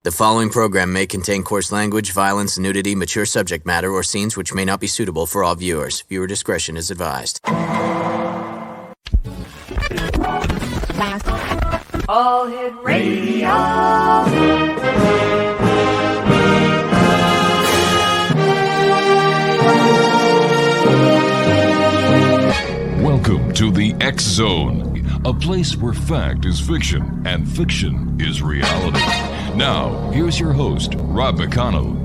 The following program may contain coarse language, violence, nudity, mature subject matter, or scenes which may not be suitable for all viewers. Viewer discretion is advised. All Hit Radio. Welcome to the X Zone, a place where fact is fiction and fiction is reality. Now, here's your host, Rob McConnell.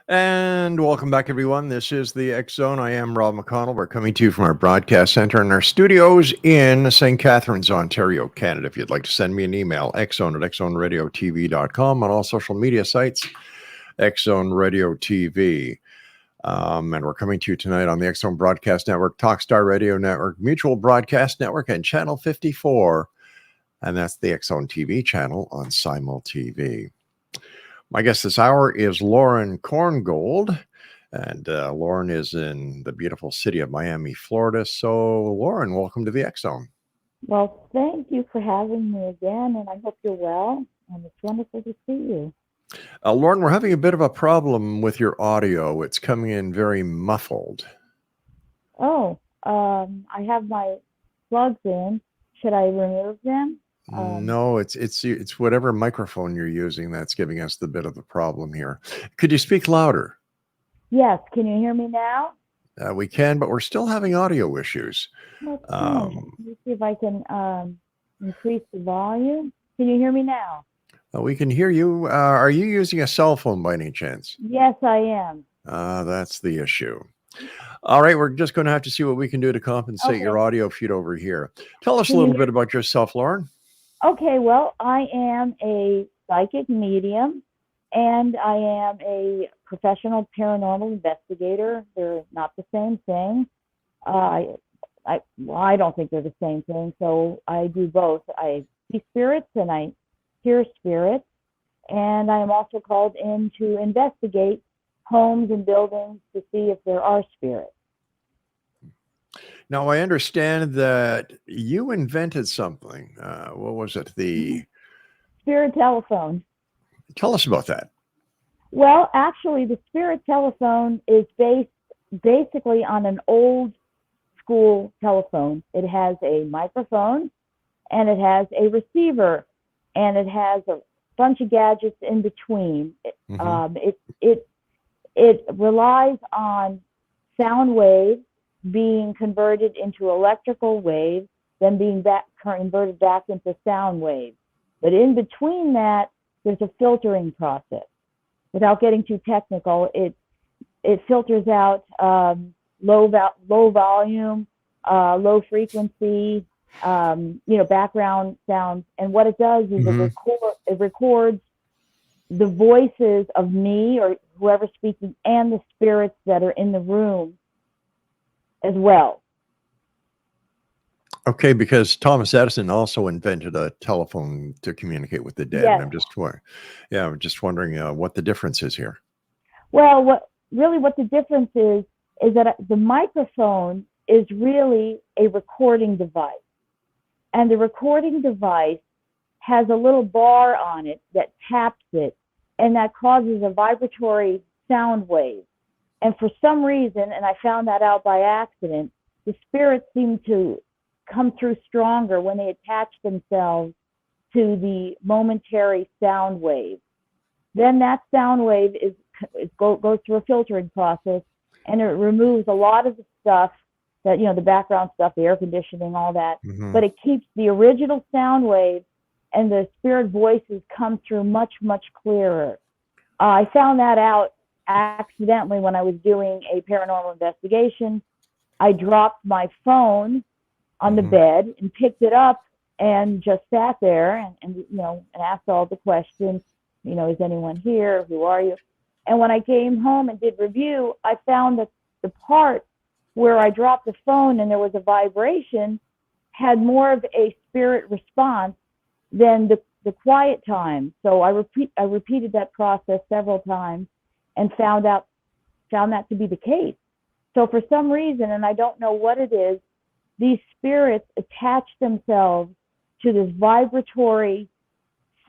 And welcome back, everyone. This is the X Zone. I am Rob McConnell. We're coming to you from our broadcast center in our studios in St. Catharines, Ontario, Canada. If you'd like to send me an email, xzone@xzoneradiotv.com, on all social media sites, Xzone Radio TV. And we're coming to you tonight on the X Zone Broadcast Network, Talkstar Radio Network, Mutual Broadcast Network, and Channel 54. And that's the X Zone TV channel on Simul TV. My guest this hour is Lauren KORNGOLD, and Lauren is in the beautiful city of Miami, Florida. So, Lauren, welcome to the X Zone. Well, thank you for having me again, and I hope you're well, and it's wonderful to see you. Lauren, we're having a bit of a problem with your audio. It's coming in very muffled. Oh, I have my plugs in. Should I remove them? No, it's whatever microphone you're using that's giving us the bit of the problem here. Could you speak louder? Yes. Can you hear me now? We can, but we're still having audio issues. Let me see if I can increase the volume. Can you hear me now? We can hear you. Are you using a cell phone by any chance? Yes, I am. That's the issue. All right, we're just going to have to see what we can do to compensate your audio feed over here. Tell us a little bit about yourself, Lauren. Okay, well, I am a psychic medium, and I am a professional paranormal investigator. They're not the same thing. I don't think they're the same thing, so I do both. I see spirits and I hear spirits, and I am also called in to investigate homes and buildings to see if there are spirits. Now, I understand that you invented something. What was it? The spirit telephone. Tell us about that. Well, actually, the spirit telephone is based basically on an old school telephone. It has a microphone, and it has a receiver, and it has a bunch of gadgets in between. It relies on sound waves being converted into electrical waves, then being converted back into sound waves. But in between that, there's a filtering process. Without getting too technical, it filters out low volume, low frequency, background sounds. And what it does is it records the voices of me or whoever's speaking and the spirits that are in the room as well. Okay, because Thomas Edison also invented a telephone to communicate with the dead. Yes. And I'm just wondering what the difference is here. Well, what the difference is that the microphone is really a recording device. And the recording device has a little bar on it that taps it, and that causes a vibratory sound wave. And for some reason, and I found that out by accident, the spirits seem to come through stronger when they attach themselves to the momentary sound wave. Then that sound wave goes through a filtering process, and it removes a lot of the stuff that, the background stuff, the air conditioning, all that. But it keeps the original sound wave, and the spirit voices come through much, much clearer. I found that out accidentally when I was doing a paranormal investigation. I dropped my phone on the bed and picked it up and just sat there and asked all the questions. Is anyone here? Who are you? And when I came home and did review, I found that the part where I dropped the phone and there was a vibration had more of a spirit response than the quiet time. So I repeated that process several times and found that to be the case. So for some reason, and I don't know what it is, these spirits attach themselves to this vibratory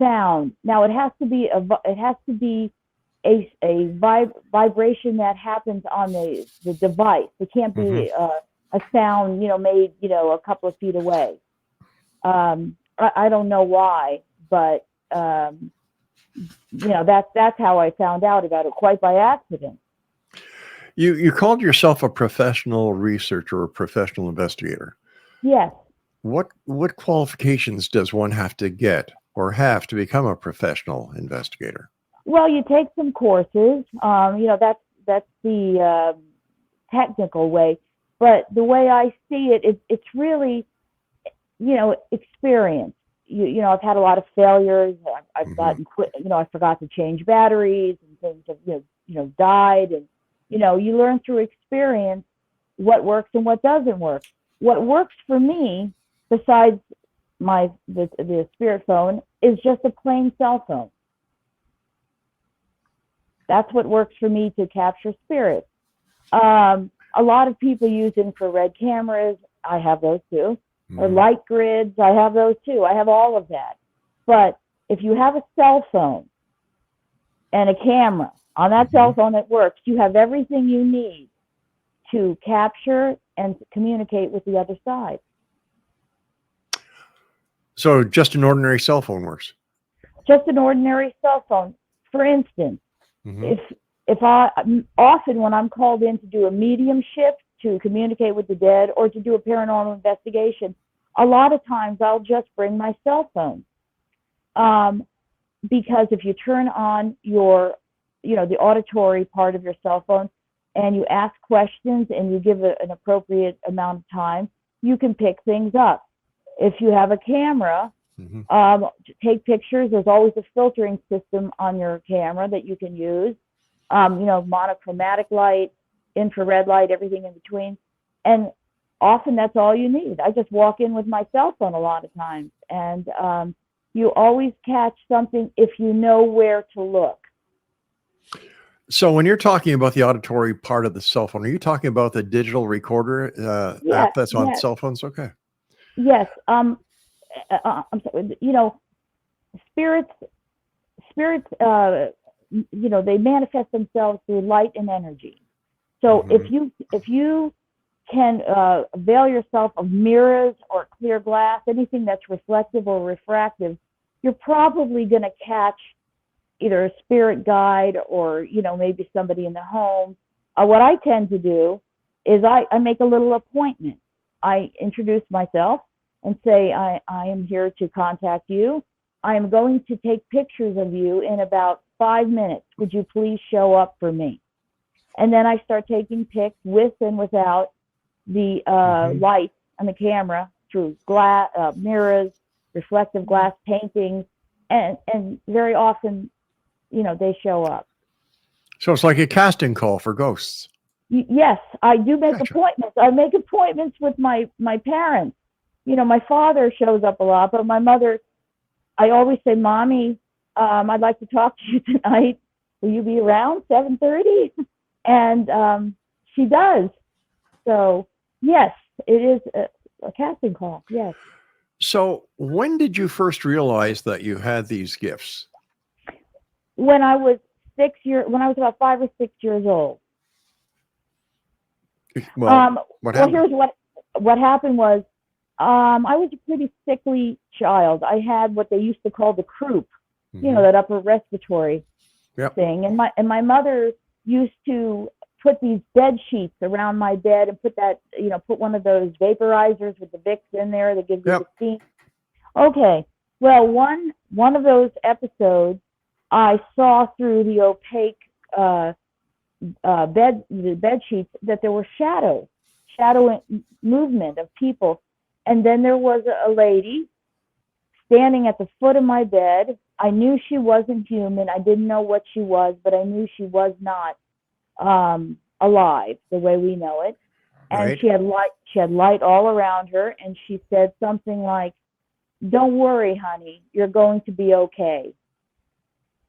sound. Now it has to be a vibration that happens on the device. It can't be a sound, made, a couple of feet away. I don't know why, but that's how I found out about it, quite by accident. You called yourself a professional researcher or a professional investigator. Yes. What qualifications does one have to get or have to become a professional investigator? Well, you take some courses. That's the technical way. But the way I see it, it's really, experience. I've had a lot of failures. I've gotten quit. I forgot to change batteries and things have, died. And, you learn through experience what works and what doesn't work. What works for me, besides the spirit phone, is just a plain cell phone. That's what works for me to capture spirits. A lot of people use infrared cameras. I have those too. Or light grids. I have those too. I have all of that. But if you have a cell phone and a camera on that cell phone that works, you have everything you need to capture and communicate with the other side. So just an ordinary cell phone works? Just an ordinary cell phone. For instance, if I often when I'm called in to do a mediumship, to communicate with the dead, or to do a paranormal investigation, a lot of times I'll just bring my cell phone. Because if you turn on your, the auditory part of your cell phone and you ask questions and you give an appropriate amount of time, you can pick things up. If you have a camera, take pictures. There's always a filtering system on your camera that you can use. Monochromatic light, infrared light, everything in between. And often that's all you need. I just walk in with my cell phone a lot of times. And you always catch something if you know where to look. So when you're talking about the auditory part of the cell phone, are you talking about the digital recorder app that's on cell phones? Okay. Yes. I'm sorry. Spirits, they manifest themselves through light and energy. So if you can avail yourself of mirrors or clear glass, anything that's reflective or refractive, you're probably going to catch either a spirit guide or, maybe somebody in the home. What I tend to do is I make a little appointment. I introduce myself and say, I am here to contact you. I am going to take pictures of you in about 5 minutes. Would you please show up for me? And then I start taking pics with and without the light on the camera through glass, mirrors, reflective glass paintings, and very often, they show up. So it's like a casting call for ghosts. Yes, I do make appointments. I make appointments with my parents. My father shows up a lot, but my mother, I always say, Mommy, I'd like to talk to you tonight. Will you be around 7:30? And she does. So, yes, it is a casting call. Yes. So when did you first realize that you had these gifts? When I was about 5 or 6 years old. Well, what happened? Here's what happened was, I was a pretty sickly child. I had what they used to call the croup, that upper respiratory thing. And my mother used to put these bed sheets around my bed and put that, put one of those vaporizers with the Vicks in there that gives you the steam. Okay. Well, one of those episodes, I saw through the opaque bed sheets that there were shadow movement of people. And then there was a lady standing at the foot of my bed. I knew she wasn't human. I didn't know what she was, but I knew she was not alive the way we know it. And she had light all around her, and she said something like, "Don't worry, honey, you're going to be okay."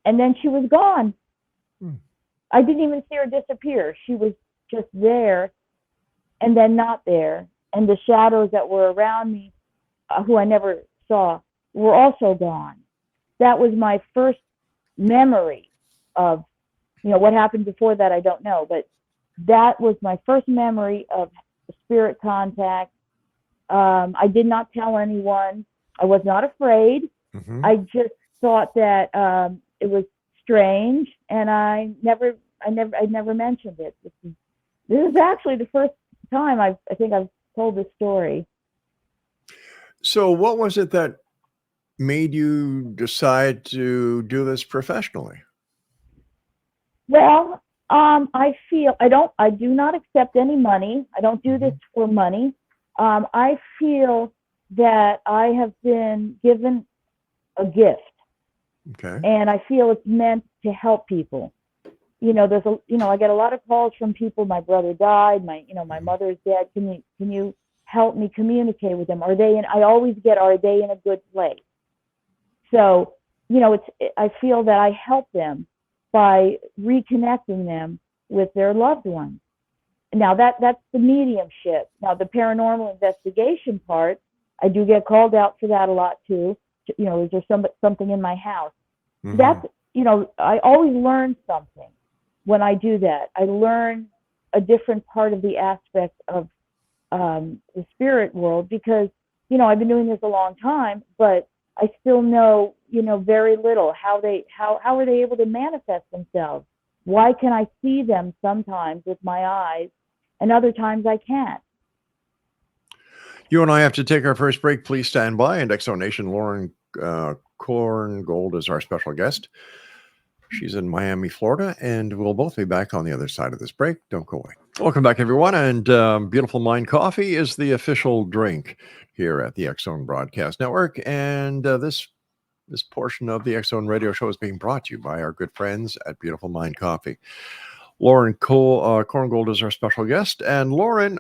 And then she was gone. I didn't even see her disappear. She was just there and then not there. And the shadows that were around me, who I never saw, were also gone. that was my first memory of, what happened before that, I don't know, but that was my first memory of spirit contact. I did not tell anyone. I was not afraid. Mm-hmm. I just thought that it was strange, and I never mentioned it. This is actually the first time I think I've told this story. So what was it that made you decide to do this professionally? Well, I do not accept any money. I don't do this for money. I feel that I have been given a gift, Okay. and I feel it's meant to help people. I get a lot of calls from people. My brother died. My mother is dead. Can you help me communicate with them? I always get, are they in a good place? So, I feel that I help them by reconnecting them with their loved ones. Now that's the mediumship. Now the paranormal investigation part, I do get called out for that a lot too. Is there something in my house? Mm-hmm. That's, I always learn something when I do that. I learn a different part of the aspect of the spirit world, because, I've been doing this a long time, but I still know, very little. How are they able to manifest themselves? Why can I see them sometimes with my eyes and other times I can't? You and I have to take our first break. Please stand by. And Exonation Lauren KORNGOLD is our special guest. She's in Miami, Florida, and we'll both be back on the other side of this break. Don't go away. Welcome back, everyone. And Beautiful Mind Coffee is the official drink here at the X-Zone Broadcast Network. And this portion of the X-Zone Radio Show is being brought to you by our good friends at Beautiful Mind Coffee. Lauren KORNGOLD is our special guest. And Lauren,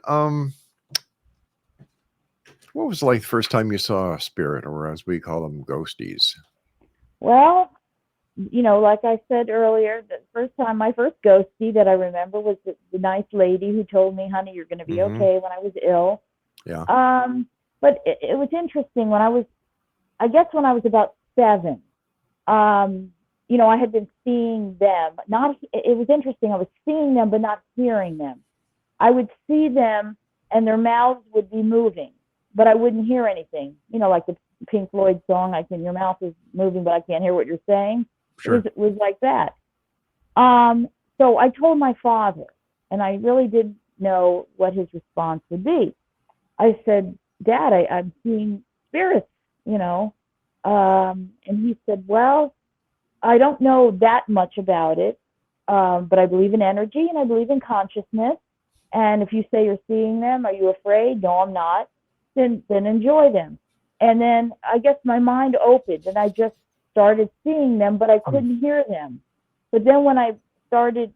what was it like the first time you saw a spirit, or as we call them, ghosties? Well, like I said earlier, my first ghostie that I remember was the nice lady who told me, honey, you're going to be okay, when I was ill. Yeah. But it was interesting when I was about 7. I had been seeing them. It was interesting. I was seeing them, but not hearing them. I would see them and their mouths would be moving, but I wouldn't hear anything. Like the Pink Floyd song, your mouth is moving, but I can't hear what you're saying. Sure. It was like that. So I told my father, and I really didn't know what his response would be. I said, Dad, I'm seeing spirits, and he said, well, I don't know that much about it, but I believe in energy and I believe in consciousness. And if you say you're seeing them, are you afraid? No, I'm not. Then enjoy them. And then I guess my mind opened and I just started seeing them, but I couldn't hear them. But then when I started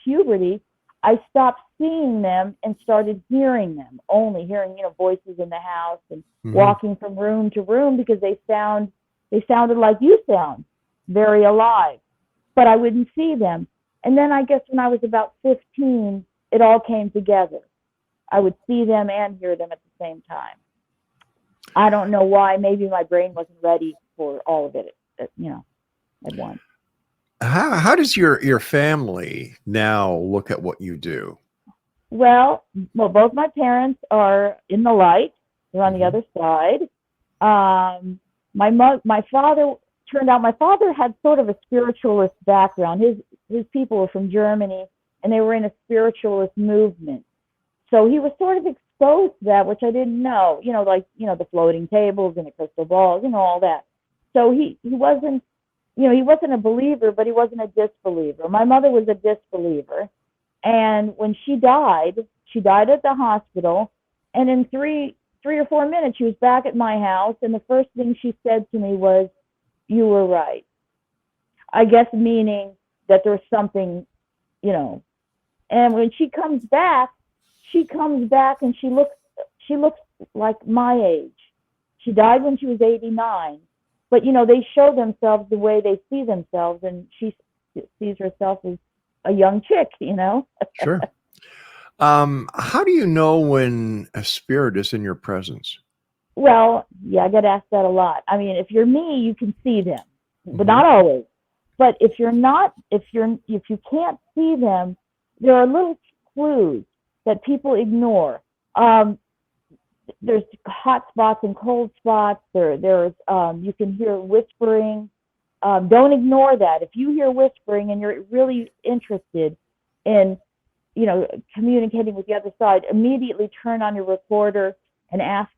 puberty, I stopped seeing them and started hearing them, only hearing, voices in the house and walking from room to room, because they sounded like you sound, very alive, but I wouldn't see them. And then I guess when I was about 15, it all came together. I would see them and hear them at the same time. I don't know why. Maybe my brain wasn't ready for all of it, at once. How does your family now look at what you do? Well, both my parents are in the light. They're on the other side. My father had sort of a spiritualist background. His people were from Germany, and they were in a spiritualist movement. So he was sort of exposed to that, which I didn't know. The floating tables and the crystal balls, all that. So he wasn't a believer, but he wasn't a disbeliever. My mother was a disbeliever. And when she died at the hospital. And in three or 4 minutes, she was back at my house. And the first thing she said to me was, you were right. I guess meaning that there's something, And when she comes back and she looks like my age. She died when she was 89. But, they show themselves the way they see themselves, and she sees herself as a young chick, Sure. How do you know when a spirit is in your presence? Well, yeah, I get asked that a lot. I mean, if you're me, you can see them, but Mhm. not always. But if you're not, if you can't see them, there are little clues that people ignore. There's hot spots and cold spots. There's you can hear whispering. Don't ignore that. If you hear whispering and you're really interested in, communicating with the other side, immediately turn on your recorder and ask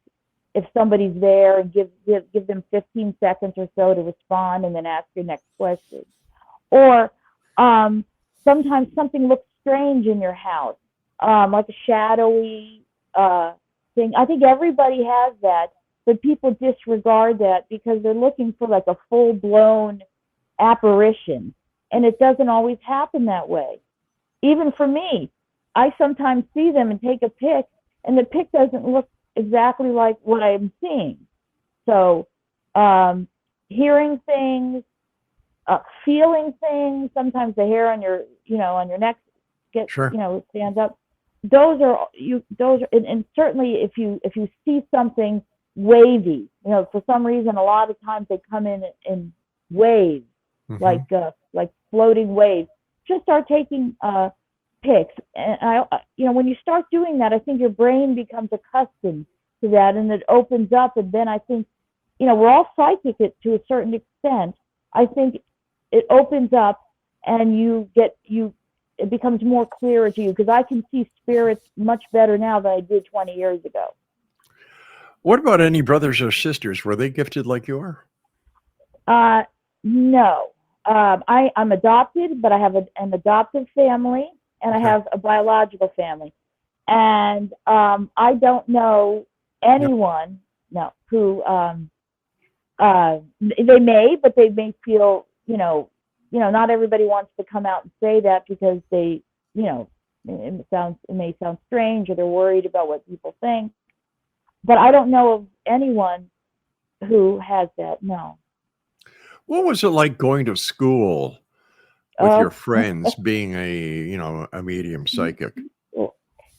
if somebody's there, and give them 15 seconds or so to respond, and then ask your next question. Or sometimes something looks strange in your house, like a shadowy thing. I think everybody has that, but people disregard that because they're looking for like a full-blown apparition, and it doesn't always happen that way. Even for me, I sometimes see them and take a pic, and the pic doesn't look exactly like what I'm seeing. So hearing things, feeling things. Sometimes the hair on your, on your neck gets, Sure. Stands up. Those are, and certainly if you see something wavy, for some reason, a lot of times they come in waves, Mhm. like floating waves. Just start taking pics, and when you start doing that, I think your brain becomes accustomed to that, and it opens up. And then I think, we're all psychic to a certain extent. I think it opens up, and it becomes more clear to you, because I can see spirits much better now than I did 20 years ago. What about any brothers or sisters? Were they gifted like you are? No. I'm adopted, but I have an adoptive family, and I Okay. have a biological family. And I don't know anyone, no, who they may, but they may feel, not everybody wants to come out and say that, because they, it may sound strange, or they're worried about what people think. But I don't know of anyone who has that. No. What was it like going to school with your Oh, friends, being a medium psychic?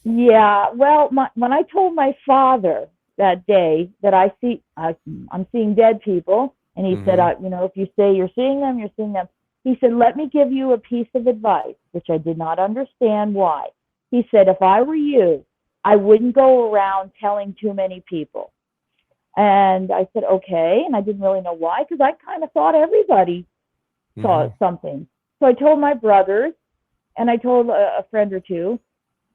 yeah. Well, when I told my father that day that I'm seeing dead people, and he said, Mhm. if you say you're seeing them, you're seeing them. He said, let me give you a piece of advice, which I did not understand why. He said, if I were you, I wouldn't go around telling too many people. And I said, okay. And I didn't really know why, because I kind of thought everybody saw Mhm. something. So I told my brothers, and I told a friend or two,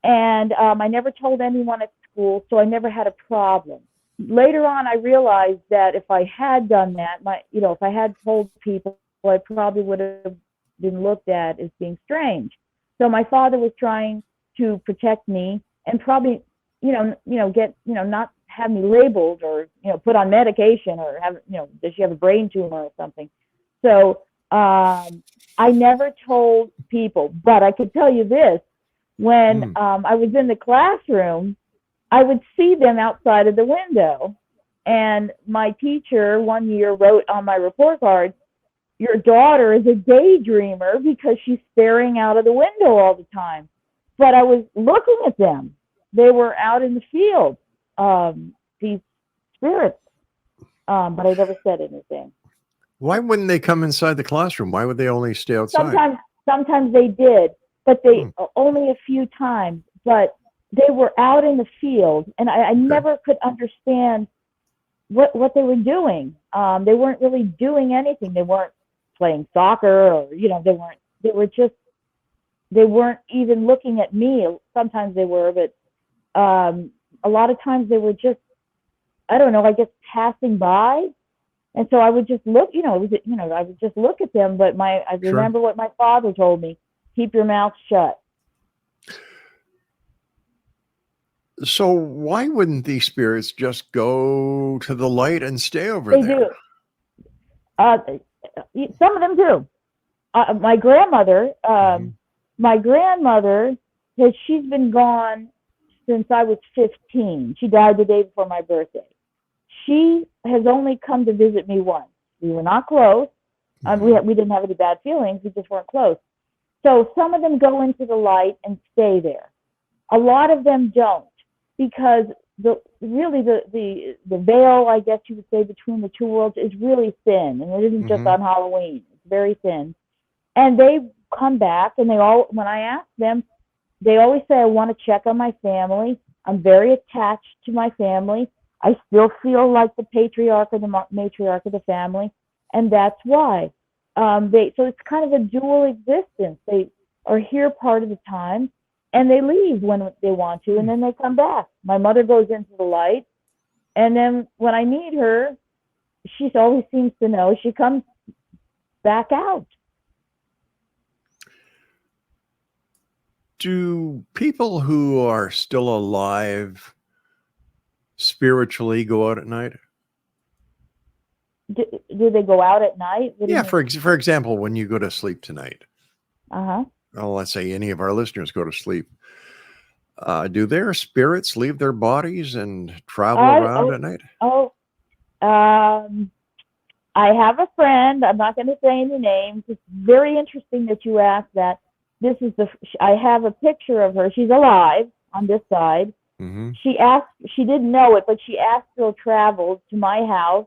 and I never told anyone at school, so I never had a problem. Later on, I realized that if I had done that, if I had told people, I probably would have been looked at as being strange. So my father was trying to protect me, and probably, get, not have me labeled, or, put on medication, or have, does she have a brain tumor or something? So I never told people, but I could tell you this: when I was in the classroom, I would see them outside of the window. And my teacher one year wrote on my report card, your daughter is a daydreamer because she's staring out of the window all the time. But I was looking at them. They were out in the field, these spirits, but I never said anything. Why wouldn't they come inside the classroom? Why would they only stay outside? Sometimes they did, but they Hmm. only a few times. But they were out in the field, and I Okay. never could understand what they were doing. They weren't really doing anything. They weren't playing soccer, or they weren't even looking at me. Sometimes they were, but a lot of times they were just, I don't know, I guess passing by. And so I would just look, I would just look at them. But I Sure. remember what my father told me: keep your mouth shut. So why wouldn't these spirits just go to the light and stay over They there? do. Uh, some of them do. My grandmother, Mhm. she's been gone since I was 15. She died the day before my birthday. She has only come to visit me once. We were not close. Mhm. We didn't have any bad feelings. We just weren't close. So some of them go into the light and stay there. A lot of them don't, because the veil, I guess you would say, between the two worlds is really thin, and it isn't just on Halloween. It's very thin. And they come back, and when I ask them, they always say, I want to check on my family. I'm very attached to my family. I still feel like the patriarch or the matriarch of the family, and that's why. So it's kind of a dual existence. They are here part of the time, and they leave when they want to, and then they come back. My mother goes into the light, and then when I need her, she always seems to know. She comes back out. Do people who are still alive spiritually go out at night? Do they go out at night? Yeah, for example, when you go to sleep tonight. Uh-huh. Well, let's say any of our listeners go to sleep. Do their spirits leave their bodies and travel around at night? I have a friend. I'm not going to say any names. It's very interesting that you asked that. I have a picture of her. She's alive on this side. Mm-hmm. She didn't know it, but she astral traveled to my house.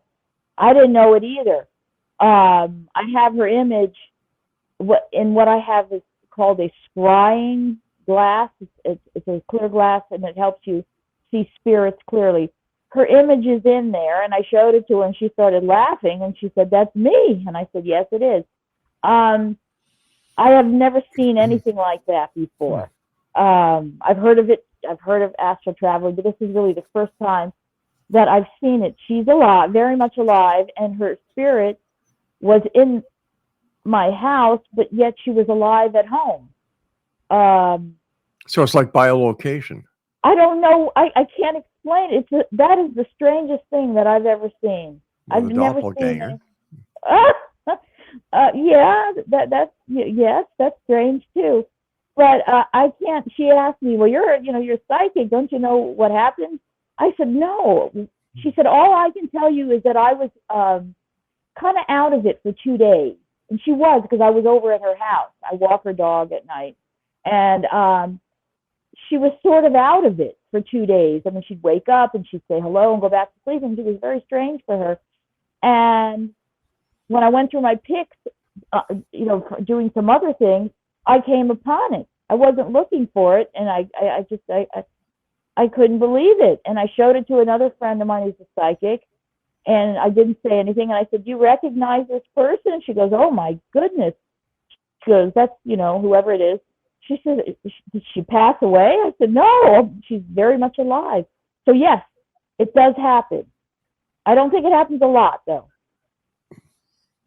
I didn't know it either. I have her image. What I have is called a scrying glass. It's a clear glass, and it helps you see spirits clearly. Her image is in there, and I showed it to her, and she started laughing, and she said, "That's me." And I said, "Yes, it is." I have never seen anything like that before. I've heard of it. I've heard of astral traveling, but this is really the first time that I've seen it. She's alive, very much alive, and her spirit was in my house, but yet she was alive at home. So it's like biolocation. I don't know. I can't explain it. That is the strangest thing that I've ever seen. Well, I've never seen it. Yes, that's strange too. But I can't. She asked me, "Well, you're psychic. Don't you know what happened?" I said, "No." She said, "All I can tell you is that I was kind of out of it for 2 days," and she was, because I was over at her house. I walk her dog at night, and she was sort of out of it for 2 days. I mean, she'd wake up and she'd say hello and go back to sleep, and it was very strange for her. And when I went through my pics, doing some other things, I came upon it. I wasn't looking for it, and I couldn't believe it. And I showed it to another friend of mine who's a psychic, and I didn't say anything. And I said, "Do you recognize this person?" She goes, "Oh my goodness." She goes, "That's, whoever it is." She said, "Did she pass away?" I said, "No, she's very much alive." So yes, it does happen. I don't think it happens a lot, though.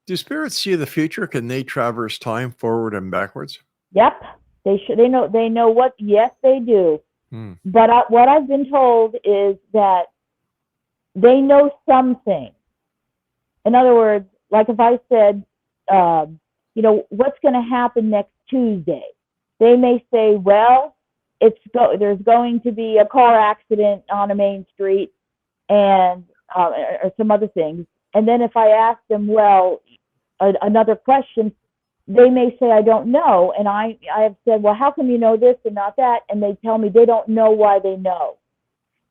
Do spirits see the future? Can they traverse time forward and backwards? Yep, they should. They know what. Yes, they do. But what I've been told is that they know something. In other words, like if I said, what's going to happen next Tuesday, they may say, "Well, there's going to be a car accident on a main street," and or some other things. And then if I ask them, well, another question, they may say, "I don't know." And I have said, "Well, how come you know this and not that?" And they tell me they don't know why they know.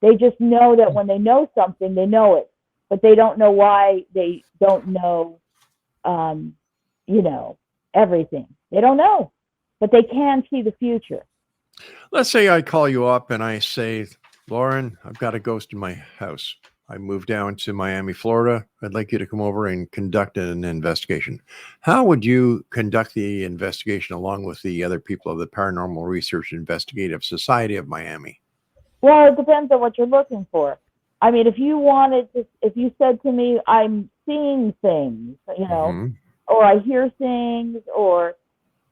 They just know that when they know something, they know it, but they don't know why they don't know, everything. They don't know, but they can see the future. Let's say I call you up and I say, "Lauren, I've got a ghost in my house. I moved down to Miami, Florida. I'd like you to come over and conduct an investigation." How would you conduct the investigation along with the other people of the Paranormal Research Investigative Society of Miami? Well, it depends on what you're looking for. I mean, if you said to me, "I'm seeing things," or I hear things, or,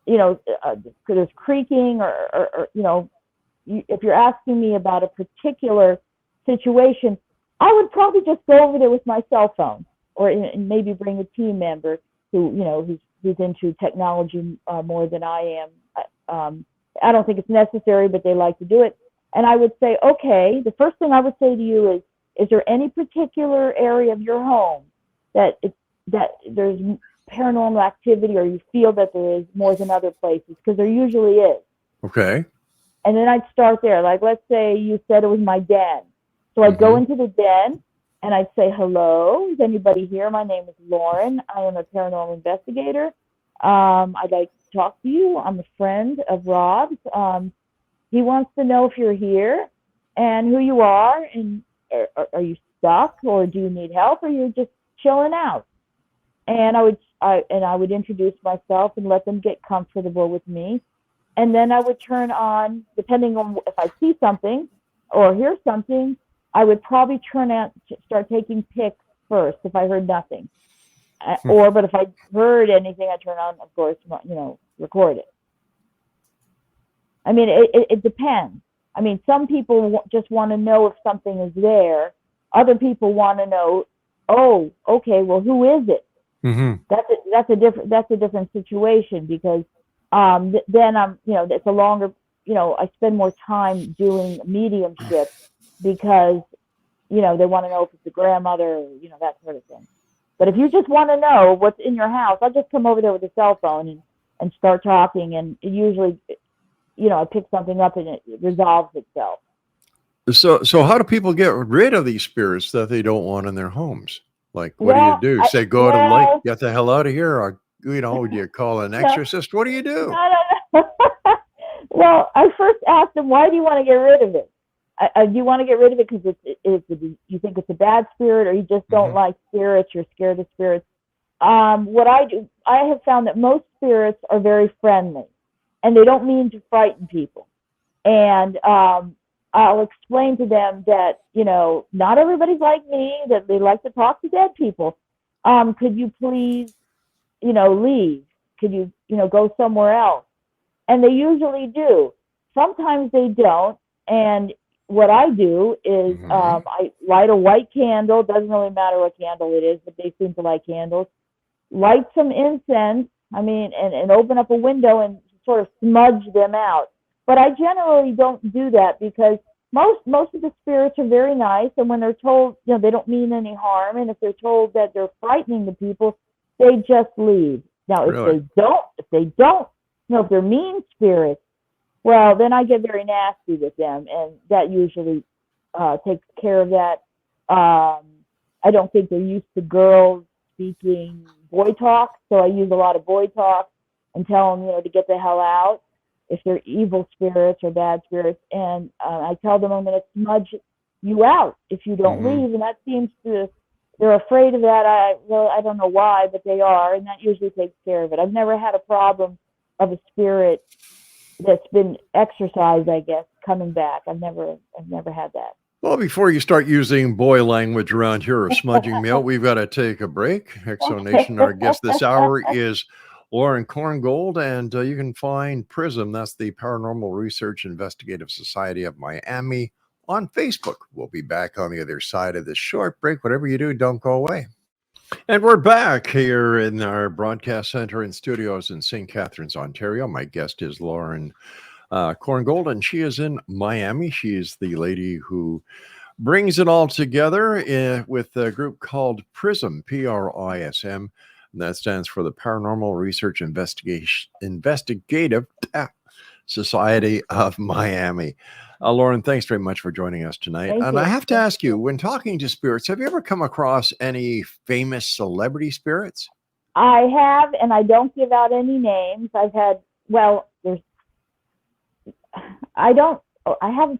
there's creaking, or if you're asking me about a particular situation, I would probably just go over there with my cell phone, or maybe bring a team member who's into technology more than I am. I don't think it's necessary, but they like to do it. And I would say, okay, the first thing I would say to you is there any particular area of your home that there's paranormal activity, or you feel that there is more than other places? Because there usually is. Okay. And then I'd start there. Like, let's say you said it was my den. So I'd go into the den and I'd say, hello, is anybody here? My name is Lauren. I am a paranormal investigator. I'd like to talk to you. I'm a friend of Rob's. He wants to know if you're here and who you are, and are you stuck, or do you need help, or you're just chilling out? And I would introduce myself and let them get comfortable with me. And then I would turn on, depending on if I see something or hear something, I would probably start taking pics first if I heard nothing. But if I heard anything, I turn on, of course, record it. I mean, it depends. I mean, some people just want to know if something is there. Other people want to know, oh, okay, well, who is it? Mm-hmm. That's a different situation, because then I'm, it's a longer, I spend more time doing mediumship, because, they want to know if it's a grandmother, that sort of thing. But if you just want to know what's in your house, I'll just come over there with a cell phone and start talking, and it usually, I pick something up and it resolves itself. So how do people get rid of these spirits that they don't want in their homes? Like, what do you do? Say, go to the lake, get the hell out of here, or do you call an exorcist? What do you do? No. Well, I first asked them, why do you want to get rid of it? Do you want to get rid of it because you think it's a bad spirit, or you just don't like spirits, you're scared of spirits? What I do, I have found that most spirits are very friendly, and they don't mean to frighten people. And I'll explain to them that, not everybody's like me, that they like to talk to dead people. Could you please, leave? Could you, go somewhere else? And they usually do. Sometimes they don't. And what I do is I light a white candle. Doesn't really matter what candle it is, but they seem to like candles. Light some incense, and open up a window and sort of smudge them out. But I generally don't do that, because most of the spirits are very nice, and when they're told, they don't mean any harm, and if they're told that they're frightening the people, they just leave. Now, Really? if they don't, if they're mean spirits, well, then I get very nasty with them, and that usually takes care of that. I don't think they're used to girls speaking boy talk, so I use a lot of boy talk and tell them, to get the hell out if they're evil spirits or bad spirits. And I tell them I'm going to smudge you out if you don't leave. And that seems to, they're afraid of that. I don't know why, but they are. And that usually takes care of it. I've never had a problem of a spirit that's been exorcised, I guess, coming back. I've never had that. Well, before you start using boy language around here or smudging me out, we've got to take a break. Exonation, our guest this hour is Lauren KORNGOLD, and you can find PRISM, that's the Paranormal Research Investigative Society of Miami, on Facebook. We'll be back on the other side of this short break. Whatever you do, don't go away. And we're back here in our broadcast center and studios in St. Catharines, Ontario. My guest is Lauren KORNGOLD, and she is in Miami. She is the lady who brings it all together with a group called PRISM, PRISM. And that stands for the Paranormal Research Investigative Society of Miami. Lauren, thanks very much for joining us tonight. Thank you. I have to ask you, when talking to spirits, have you ever come across any famous celebrity spirits? I have, and I don't give out any names. I have a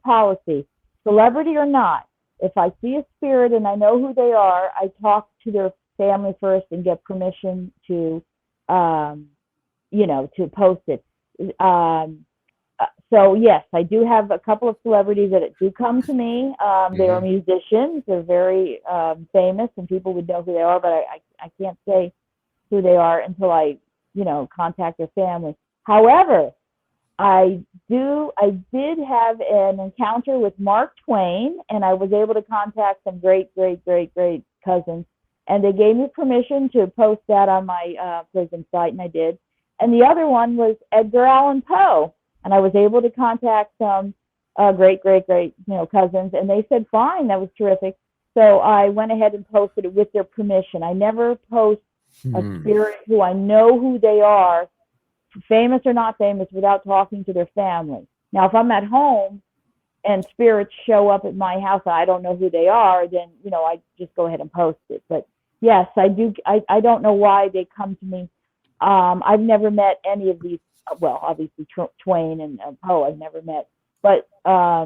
policy, celebrity or not. If I see a spirit and I know who they are, I talk to their family first and get permission to, to post it. So yes, I do have a couple of celebrities that do come to me. They are musicians. They're very famous, and people would know who they are, but I can't say who they are until I, contact their family. However, I did have an encounter with Mark Twain, and I was able to contact some great cousins, and they gave me permission to post that on my PRISM site, and I did. And the other one was Edgar Allan Poe, and I was able to contact some great cousins, and they said fine, that was terrific. So I went ahead and posted it with their permission. I never post a spirit who I know who they are, famous or not famous, without talking to their family. Now, if I'm at home and spirits show up at my house and I don't know who they are, then, I just go ahead and post it. But yes, I do. I don't know why they come to me. I've never met any of these. Well, obviously Twain and Poe I've never met, but I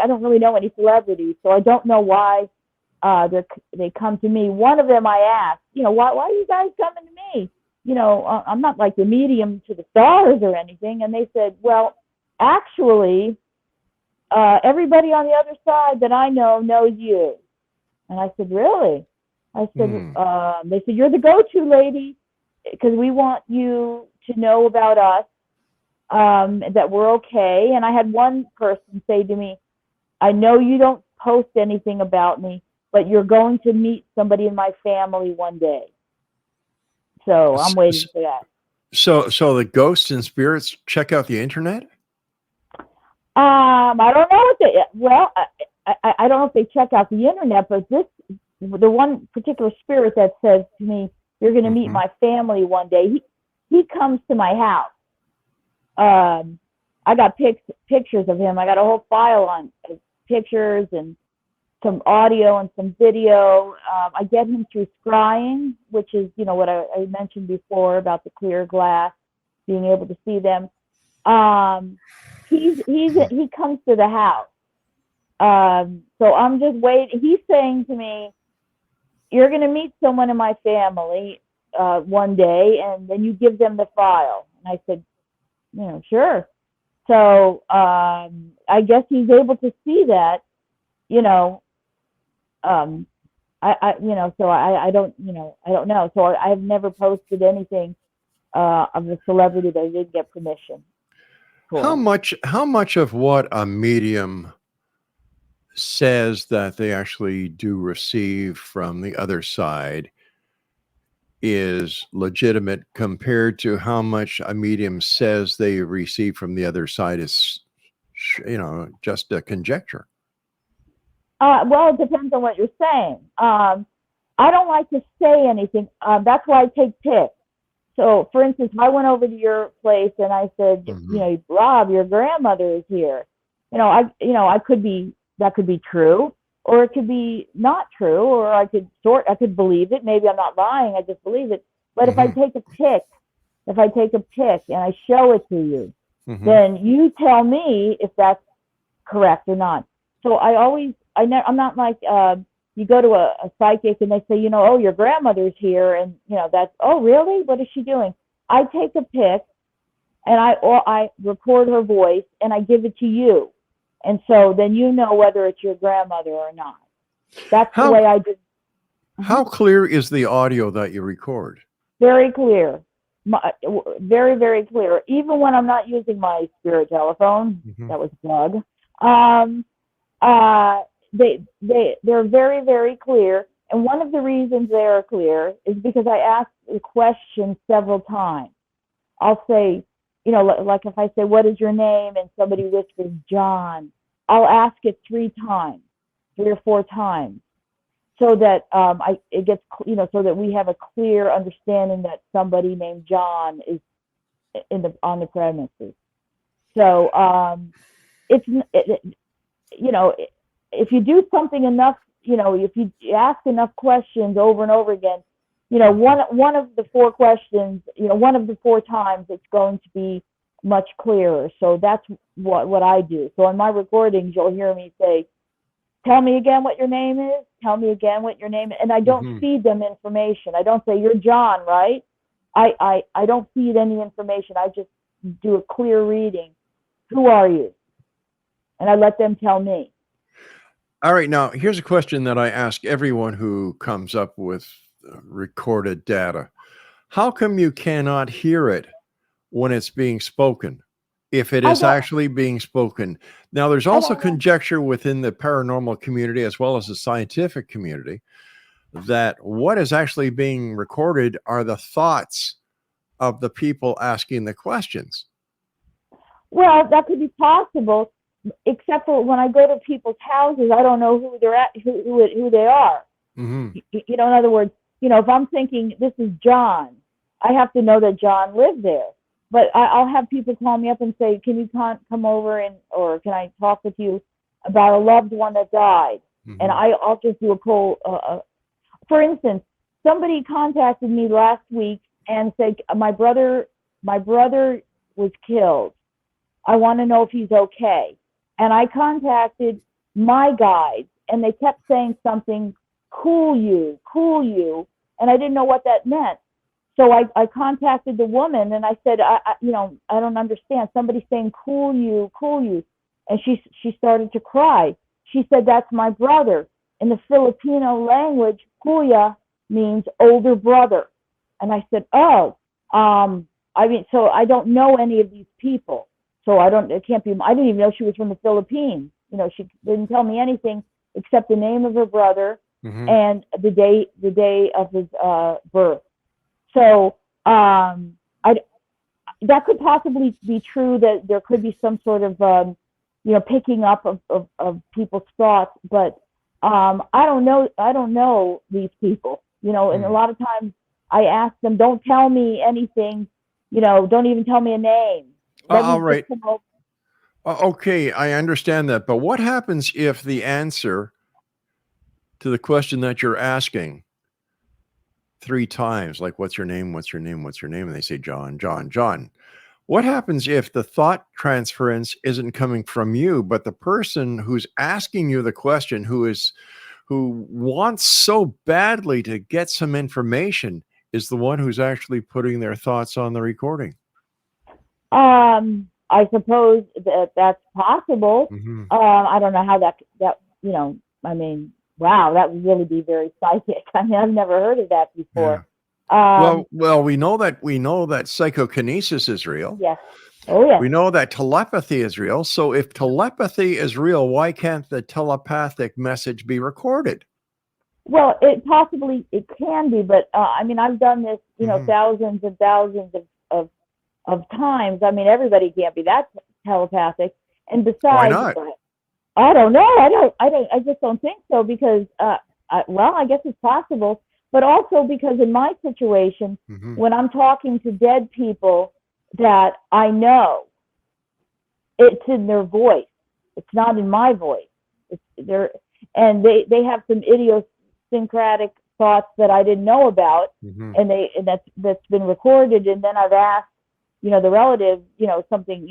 don't really know any celebrities, so I don't know why they come to me. One of them I asked, why are you guys coming to me? I'm not like the medium to the stars or anything. And they said, well, actually, everybody on the other side that I know knows you. And I said, really? I said, they said, you're the go-to lady because we want you to know about us, that we're okay. And I had one person say to me, I know you don't post anything about me, but you're going to meet somebody in my family one day. So I'm waiting for that. So the ghosts and spirits check out the internet? I don't know I don't know if they check out the internet, but the one particular spirit that says to me, you're going to meet my family one day. He comes to my house. I got pictures of him. I got a whole file on pictures and some audio and some video. I get him through scrying, which is, what I mentioned before about the clear glass, being able to see them. He comes to the house. So I'm just waiting. He's saying to me, you're going to meet someone in my family one day, and then you give them the file. And I said, sure. So I guess he's able to see that, I don't know. So I've never posted anything of the celebrity that I didn't get permission for. How much of what a medium says that they actually do receive from the other side is legitimate compared to how much a medium says they receive from the other side is, just a conjecture? Well, it depends on what you're saying. I don't like to say anything. That's why I take pics. So, for instance, if I went over to your place and I said, Rob, your grandmother is here. That could be true, or it could be not true, or I could believe it. Maybe I'm not lying. I just believe it. But if I take a pic and I show it to you, then you tell me if that's correct or not. So I'm not like, you go to a psychic and they say, your grandmother's here. And, that's, oh, really? What is she doing? I take a pic and I record her voice and I give it to you. And so then whether it's your grandmother or not. That's the way I do. How clear is the audio that you record? Very clear. Very, very clear. Even when I'm not using my spirit telephone, that was a plug. They're very, very clear. And one of the reasons they are clear is because I ask the question several times. I'll say, like if I say, what is your name? And somebody whispers, John, I'll ask it 3 or 4 times, so that it gets, so that we have a clear understanding that somebody named John is on the premises. So if you do something enough, if you ask enough questions over and over again, one of the 4 questions, one of the 4 times it's going to be much clearer. So that's what I do. So in my recordings, you'll hear me say, tell me again what your name is. Tell me again what your name is. And I don't feed them information. I don't say, you're John, right? I don't feed any information. I just do a clear reading. Who are you? And I let them tell me. All right. Now, here's a question that I ask everyone who comes up with recorded data. How come you cannot hear it when it's being spoken, if it is actually being spoken? Now, there's also conjecture within the paranormal community as well as the scientific community that what is actually being recorded are the thoughts of the people asking the questions. Well, that could be possible, except for when I go to people's houses, I don't know who they're at, who they are. In other words, if I'm thinking this is John, I have to know that John lived there. but I'll have people call me up and say, can you come over or can I talk with you about a loved one that died? Mm-hmm. And I'll just do a call. For instance, somebody contacted me last week and said, my brother was killed. I want to know if he's okay. And I contacted my guides, and they kept saying something, cool you. And I didn't know what that meant. So I contacted the woman and I said, I don't understand. Somebody's saying, cool you. And she started to cry. She said, that's my brother. In the Filipino language, kuya means older brother. And I said, so I don't know any of these people. So it can't be, I didn't even know she was from the Philippines. She didn't tell me anything except the name of her brother Mm-hmm. and the day of his birth. So that could possibly be true, that there could be some sort of picking up of people's thoughts, but I don't know these people, and a lot of times I ask them, don't tell me anything, don't even tell me a name. All right. Okay, I understand that, but what happens if the answer to the question that you're asking 3 times, like, what's your name? And they say, John. What happens if the thought transference isn't coming from you, but the person who's asking you the question, who wants so badly to get some information, is the one who's actually putting their thoughts on the recording? I suppose that's possible. Mm-hmm. I don't know how that wow, that would really be very psychic. I mean, I've never heard of that before. Yeah. Well, we know that psychokinesis is real. Yes. Oh, yes. We know that telepathy is real. So if telepathy is real, why can't the telepathic message be recorded? Well, it can be, but I've done this, thousands and thousands of times. I mean, everybody can't be that telepathic. And besides, why not? I don't know. I just don't think so, because, I guess it's possible, but also because in my situation, Mm-hmm. when I'm talking to dead people that I know, it's in their voice. It's not in my voice. And they have some idiosyncratic thoughts that I didn't know about, Mm-hmm. and that's been recorded. And then I've asked, the relative, something,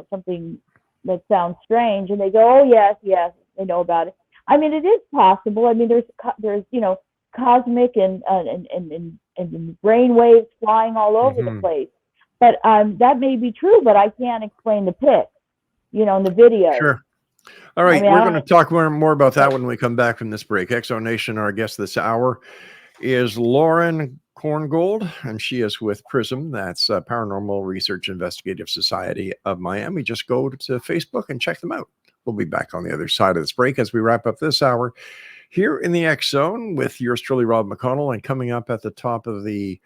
something that sounds strange, and they go, oh yes, they know about it. I mean, it is possible. I mean, there's cosmic and brain waves flying all over Mm-hmm. the place. But that may be true, but I can't explain the pic, in the video. Sure. All right, I mean, we're going to talk more about that when we come back from this break. Exo Nation, our guest this hour is Lauren KORNGOLD, and she is with PRISM. That's Paranormal Research Investigative Society of Miami. Just go to Facebook and check them out. We'll be back on the other side of this break as we wrap up this hour here in the X Zone with yours truly, Rob McConnell. And coming up at the top of the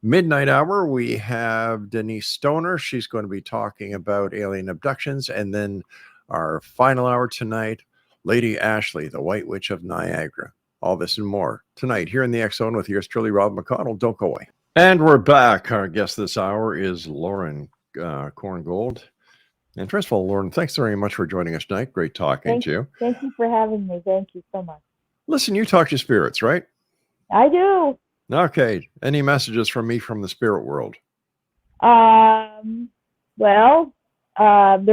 midnight hour, we have Denise Stoner. She's going to be talking about alien abductions. And then our final hour tonight, Lady Ashley, the White Witch of Niagara. All this and more tonight here in the X Zone with yours truly, Rob McConnell. Don't go away. And we're back. Our guest this hour is Lauren KORNGOLD. And first of all, Lauren, thanks very much for joining us tonight. Great talking to you. Thank you for having me. Thank you so much. Listen, you talk to spirits, right? I do. Okay. Any messages from me from the spirit world? They're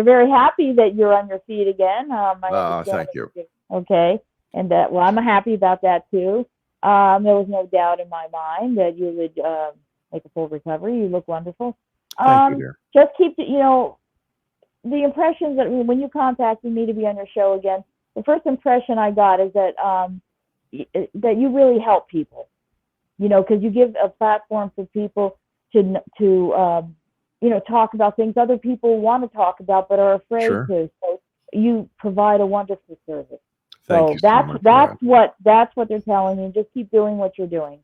very happy that you're on your feet again. Thank you. Okay. And I'm happy about that too. There was no doubt in my mind that you would make a full recovery. You look wonderful. Thank you, dear. Just keep, the impressions that when you contacted me to be on your show again, the first impression I got is that that you really help people, because you give a platform for people to talk about things other people want to talk about but are afraid to. So you provide a wonderful service. Thank you so much. That's what they're telling me. Just keep doing what you're doing.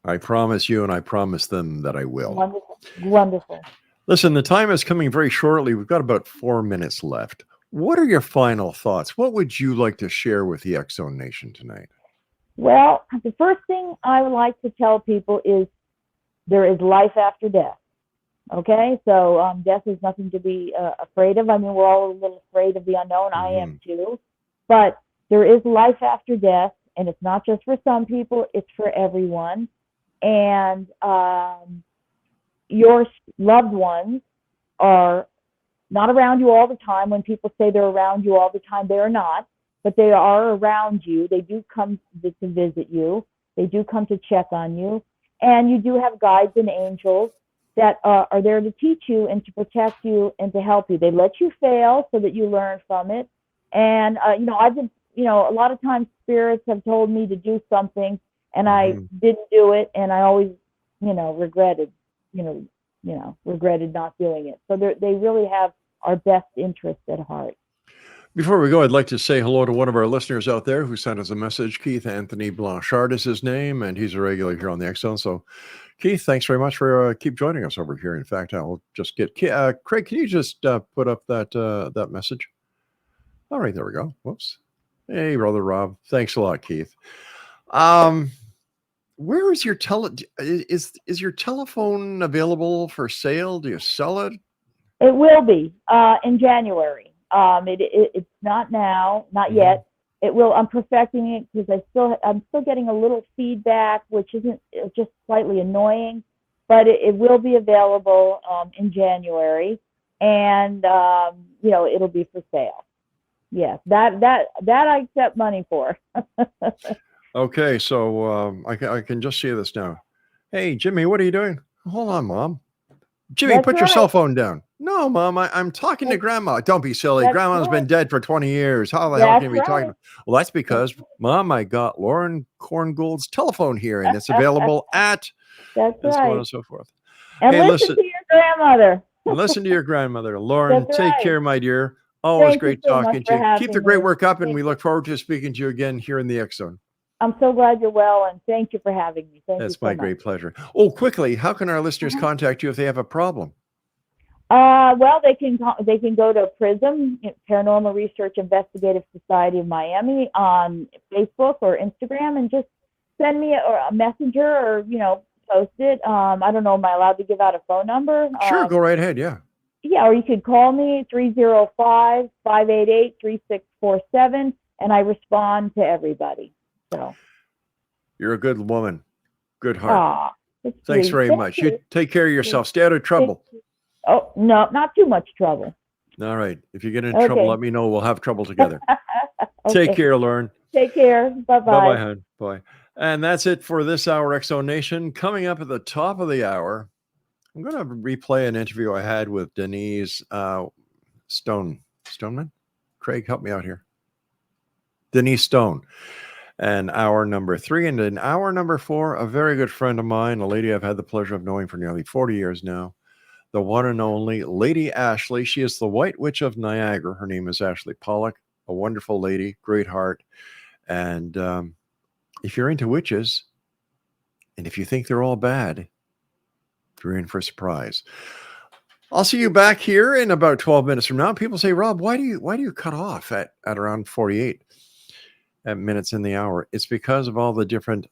I promise you, and I promise them that I will. Wonderful. Listen, the time is coming very shortly. We've got about 4 minutes left. What are your final thoughts? What would you like to share with the X Zone Nation tonight? Well, the first thing I would like to tell people is there is life after death. Okay, so death is nothing to be afraid of. I mean, we're all a little afraid of the unknown. I am too. But there is life after death, and it's not just for some people, it's for everyone. And your loved ones are not around you all the time. When people say they're around you all the time, they are not, but they are around you. They do come to visit you. They do come to check on you. And you do have guides and angels that are there to teach you and to protect you and to help you. They let you fail so that you learn from it. And, I've been, a lot of times spirits have told me to do something and I didn't do it. And I always, regretted not doing it. So they really have our best interest at heart. Before we go, I'd like to say hello to one of our listeners out there who sent us a message. Keith Anthony Blanchard is his name, and he's a regular here on the X Zone. So, Keith, thanks very much for keep joining us over here. In fact, I'll just get Craig. Can you just put up that message? All right, there we go. Whoops. Hey, brother Rob. Thanks a lot, Keith. Where is your is your telephone available for sale? Do you sell it? It will be in January. It's not now, not yet. It will. I'm perfecting it because I'm still getting a little feedback, which isn't just slightly annoying, but it will be available in January, and it'll be for sale. Yes, that I accept money for. Okay, so I can just see this now. Hey, Jimmy, what are you doing? Hold on, Mom. Jimmy, That's put your right. cell phone down. No, Mom, I'm talking to Grandma. Don't be silly. That's Grandma's right. been dead for 20 years. How the hell can you be That's talking? right. Well, that's because, Mom, I got Lauren KORNGOLD's telephone here, and it's available at, That's and so right. on and so forth. And Hey, listen to your grandmother. listen to your grandmother. Lauren, That's take right. care, my dear. Always Thank you great so much talking for to you. Keep having the great me. work up, and we look forward to speaking to you again here in the X Zone. I'm so glad you're well, and thank you for having me. Thank you That's so my much. great pleasure. Oh, quickly, how can our listeners contact you if they have a problem? Well, they can go to PRISM, Paranormal Research Investigative Society of Miami, on Facebook or Instagram, and just send me a messenger or post it. I don't know, am I allowed to give out a phone number? Sure, go right ahead. Yeah. Yeah, or you could call me 305-588-3647, and I respond to everybody. So You're a good woman, good heart. Thanks sweet. very much. You take care of yourself. Stay out of trouble. Oh, no, not too much trouble. All right. If you get in trouble, let me know. We'll have trouble together. Okay. Take care, Lauren. Take care. Bye-bye. Bye-bye, hon. Bye. And that's it for this hour, X Zone Nation. Coming up at the top of the hour, I'm going to replay an interview I had with Denise Stoneman? Craig, help me out here. Denise Stone. And hour number 3. And in hour number 4, a very good friend of mine, a lady I've had the pleasure of knowing for nearly 40 years now, the one and only Lady Ashley. She is the White Witch of Niagara. Her name is Ashley Pollock, a wonderful lady, great heart. And if you're into witches, and if you think they're all bad, you're in for a surprise. I'll see you back here in about 12 minutes from now. People say, Rob, why do you cut off at around 48 minutes in the hour? It's because of all the different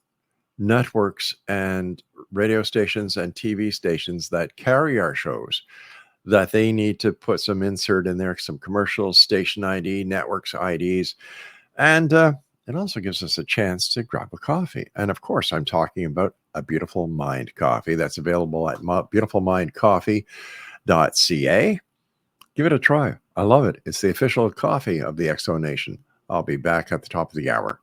networks and radio stations and TV stations that carry our shows, that they need to put some insert in there, some commercials, station ID, networks IDs, and it also gives us a chance to grab a coffee. And of course, I'm talking about a Beautiful Mind coffee that's available at beautifulmindcoffee.ca. Give it a try. I love it. It's the official coffee of the X Zone Nation. I'll be back at the top of the hour.